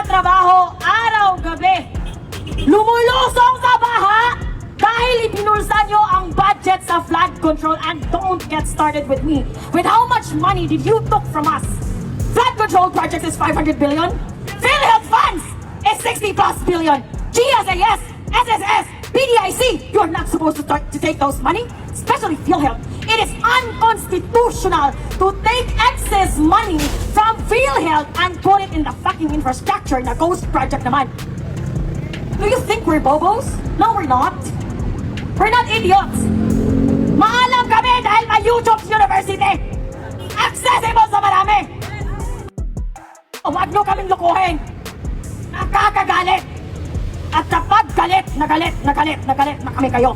nagtatrabaho araw-gabi. Lumulusong sa baha dahil ipinulsa nyo ang budget sa flood control. And don't get started with me. With how much money did you took from us? Flood control project is 500 billion. PhilHealth funds is 60 plus billion. GSAS, SSS, PDIC, you're not supposed to take those money, especially PhilHealth. It is unconstitutional to take excess money from PhilHealth and put it in the fucking infrastructure na ghost project naman. Do you think we're bobos? No, we're not. We're not idiots. Maalam kami dahil may YouTube University. Accessible sa marami. Huwag nyo kaming lukuhin. Nakakagalit. At kapag galit na kami kayo.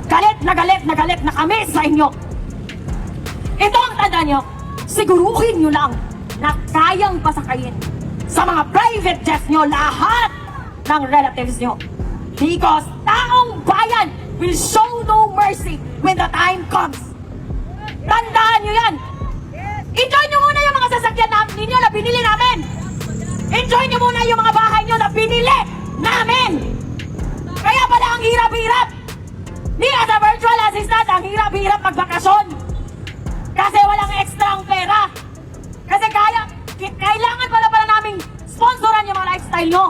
Galit na kami sa inyo. Ito ang tanda nyo. Siguruhin nyo lang na kayang pasakayin sa mga private jets nyo lahat ng relatives nyo. Because taong bayan will show no mercy when the time comes. Tandaan nyo yan. Enjoy nyo muna yung mga sasakyan ninyo na binili namin. Enjoy nyo muna yung mga bahay nyo na binili namin. Kaya pala ang hirap-hirap. Ni as a virtual assistant, ang hirap-hirap magbakasyon. Kasi walang extra pera. Kasi kailangan pala naming sponsoran yung mga lifestyle nyo.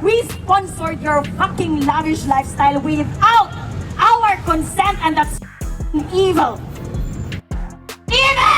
We sponsored your fucking lavish lifestyle without our consent, and that's evil. Evil!